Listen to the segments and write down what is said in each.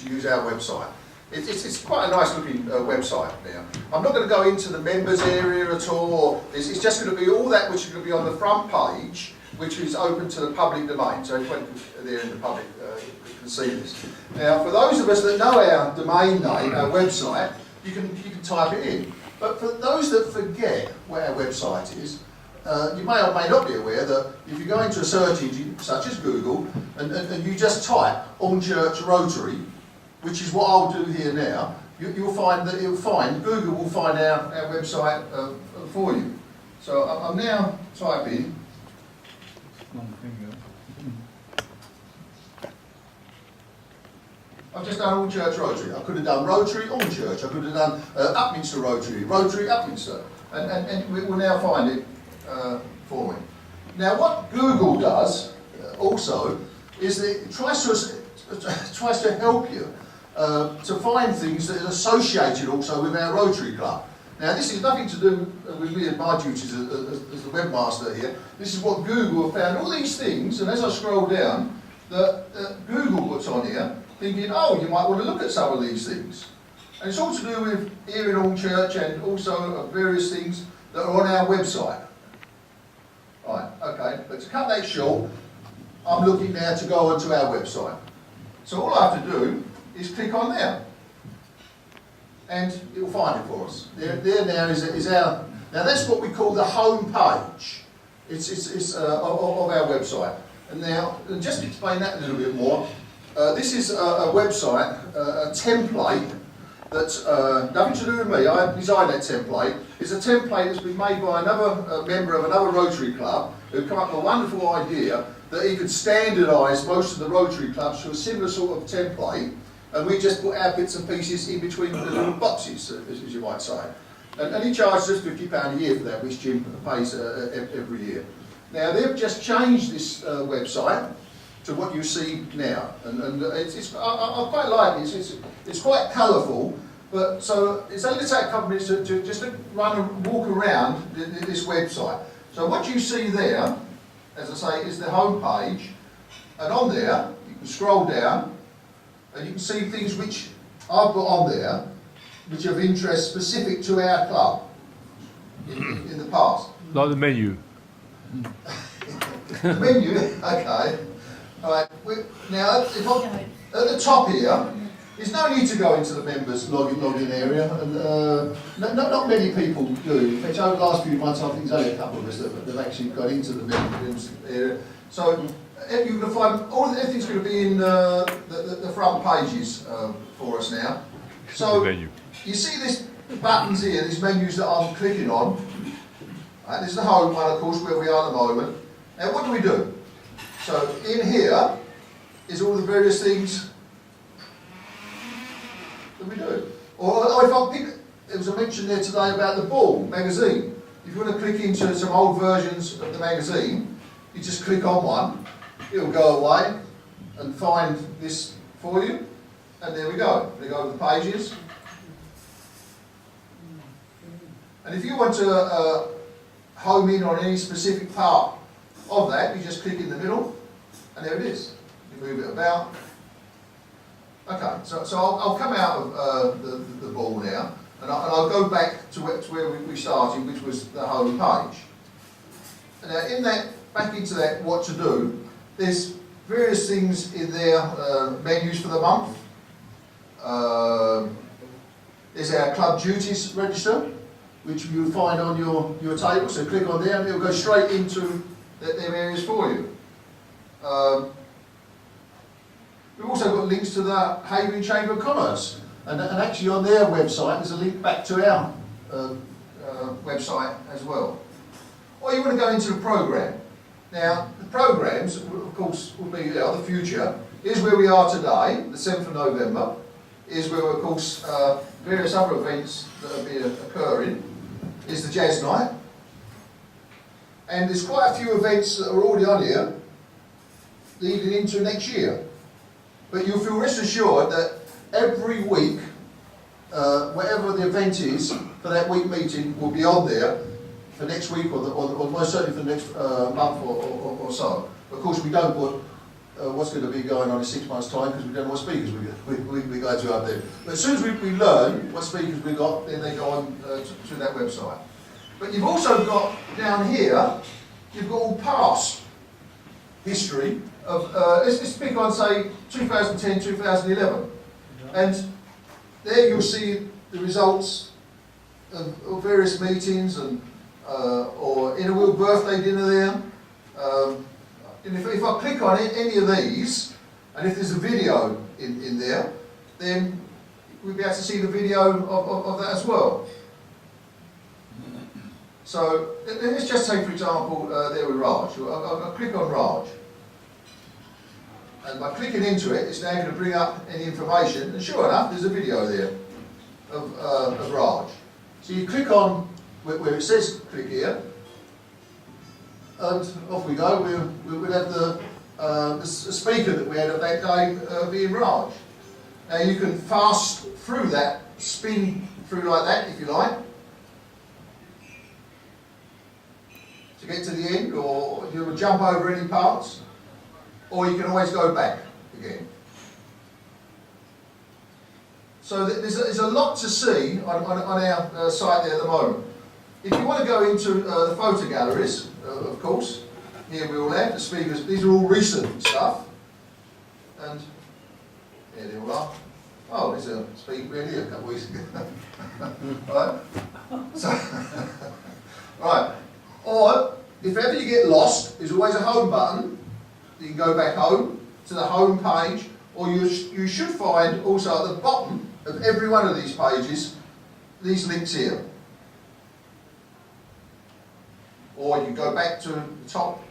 to use our website. It's quite a nice looking website now. I'm not going to go into the members area at all. It's just going to be all that which is going to be on the front page, which is open to the public domain. So everyone there in the public can see this. Now, for those of us that know our domain name, our website, you can type it in. But for those that forget what our website is, you may or may not be aware that if you go into a search engine such as Google and you just type on Church Rotary, which is what I'll do here now, you'll find that Google will find our website for you. So I'm now typing. I've just done All Church Rotary. I could have done Rotary on Church. I could have done Upminster Rotary, Rotary Upminster, and we will now find it for me. Now, what Google does also is that it tries to help you to find things that are associated also with our Rotary Club. Now, this is nothing to do with me and my duties as the webmaster here. This is what Google have found. All these things, and as I scroll down, that Google puts on here, thinking, oh, you might want to look at some of these things. And it's all to do with here in All Church and also various things that are on our website. Right, okay, but to cut that short, I'm looking now to go onto our website. So all I have to do is click on there. And it will find it for us. There now is our, now that's what we call the home page. It's of our website. And now, just to explain that a little bit more, this is a website, a template that's nothing to do with me. I designed that template. It's a template that's been made by another member of another Rotary Club who come up with a wonderful idea that he could standardise most of the Rotary clubs to a similar sort of template, and we just put our bits and pieces in between the little boxes, as you might say. And he charges us £50 a year for that, which Jim pays every year. Now, they've just changed this website to what you see now, and I quite like it. It's quite colourful, but so it's only take a couple of minutes to just run and walk around this website. So what you see there, as I say, is the home page, and on there you can scroll down and you can see things which I've got on there which are of interest specific to our club in the past. Like the menu. The menu, okay. All right. Now, at the top here, there's no need to go into the members login area, and not many people do. In fact, over the last few months, I think there's only a couple of us that have actually got into the members area. So you're going to find everything's going to be in the front pages for us now. So you see these buttons here, these menus that I'm clicking on. Right, this is the home one, of course, where we are at the moment. Now, what do we do? So in here is all the various things that we do. Or if I pick, there was a mention there today about the Ball magazine. If you want to click into some old versions of the magazine, you just click on one, it'll go away and find this for you, and there we go. They go to the pages. And if you want to home in on any specific part of that, you just click in the middle, and there it is. You move it about. Okay, so I'll come out of the Ball now, and I'll go back to where we started, which was the home page. Now, in that, back into that, what to do, there's various things in there, menus for the month. There's our club duties register, which you'll find on your table, so click on there and it'll go straight into them areas for you. We've also got links to the Havering Chamber of Commerce, and actually on their website there's a link back to our website as well. Or you want to go into the programme. Now, the programmes, of course, will be the future. Here's where we are today, the 7th of November. Here's where, of course, various other events that will be occurring. Is the jazz night. And there's quite a few events that are already on here leading into next year. But you'll feel rest assured that every week, whatever the event is for that week meeting will be on there for next week or most certainly for the next month or so. Of course, we don't put what's going to be going on in 6 months' time because we don't know what speakers we go to up there. But as soon as we learn what speakers we got, then they go on to that website. But you've also got down here, you've got all past history of, let's pick on say 2010, 2011. And there you'll see the results of various meetings and or in a Will birthday dinner there. And if I click on any of these, and if there's a video in there, then we'll be able to see the video of that as well. So let's just take, for example, there with Raj. I'll click on Raj. And by clicking into it, it's now going to bring up any information. And sure enough, there's a video there of Raj. So you click on where it says click here, and off we go. We'll have the speaker that we had of that day being Raj. Now you can fast through that, spin through like that if you like, to get to the end, or you will jump over any parts, or you can always go back again. So there's a lot to see on our site there at the moment. If you want to go into the photo galleries, of course, here we all have the speakers. These are all recent stuff, and there they all are. Oh, there's a speaker we had here a couple of weeks ago. Right. So, right. Or if ever you get lost, there's always a home button. You can go back home to the home page, or you should find also at the bottom of every one of these pages these links here. Or you can go back to the top.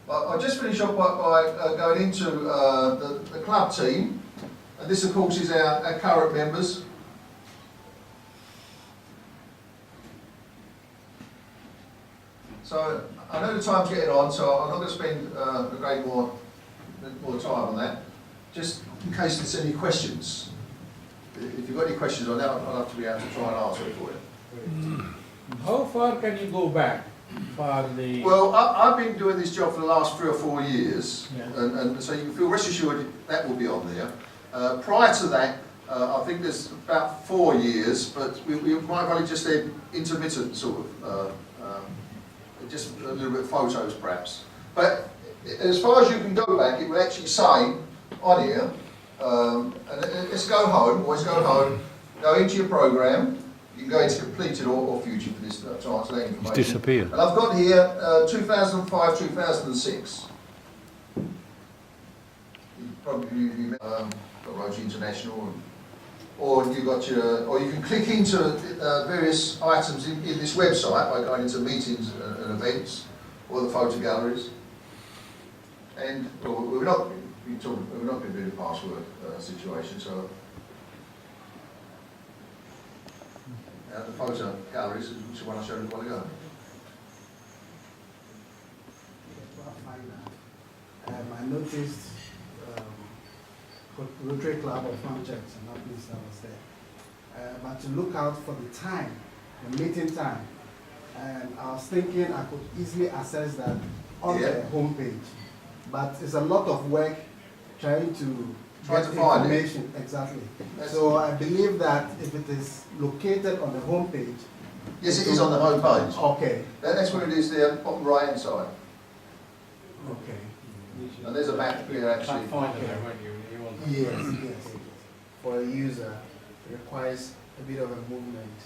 I'll just finish off by going into the club team, and this of course is our current members. So I know the time's getting on, so I'm not going to spend a great more time on that. Just in case there's any questions. If you've got any questions on that, I'd love to be able to try and answer it for you. How far can you go back for the... Well, I've been doing this job for the last 3 or 4 years, yeah. and so you can feel rest assured that will be on there. Prior to that, I think there's about 4 years, but we might have only just said intermittent sort of, just a little bit of photos perhaps. But as far as you can go back, it will actually say on here, and let's go home, always go home, go into your program. You can go into completed or future for this to answer that information. It's disappeared. And I've got here 2005, 2006. You probably got Rotary International, or you got your, or you can click into various items in this website by going into meetings and events, or the photo galleries. And well, we're not going to do the password situation, so. The photo galleries, which is the one I showed you a while ago. I noticed Rotary Club of Manchester, and not least I was there. But to look out for the time, the meeting time, and I was thinking I could easily access that on the homepage. But it's a lot of work trying to get information. Exactly. So I believe that if it is located on the home page. Yes, it is on the home page. Okay. That's where it is there, bottom right hand side. Okay. And there's a map here actually. Find it there, won't you? Yes. For a user, it requires a bit of a movement.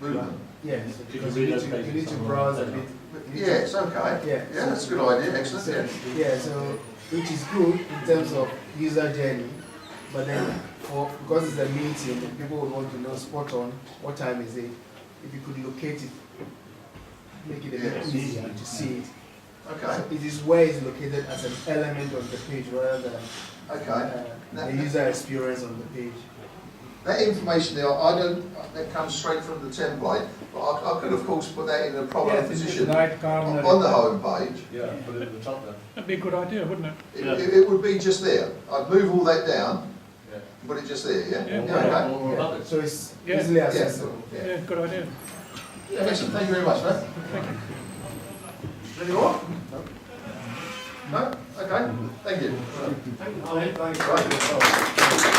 Movement? Yes. You Because you need to browse a bit. Yes, okay. Yeah. Yeah, that's a good idea, excellent. Yeah, so which is good in terms of user journey, but then because it's a meeting and people would want to know spot on what time is it, if you could locate it, make it a bit easier to see it. Okay. So it is where it's located as an element of the page rather than the user experience on the page. That information there, that comes straight from the template, but I could of course put that in a prominent position on the home page. Yeah, put it at the top there. That'd be a good idea, wouldn't it? It would be just there. I'd move all that down, Yeah. put it just there, yeah? Yeah. Okay. Or above it. So it's Yeah. easily accessible. Yeah, good idea. Yeah, excellent. Thank you very much, mate. Thank you. Any more? Thank you. Thank you, Colin. Right.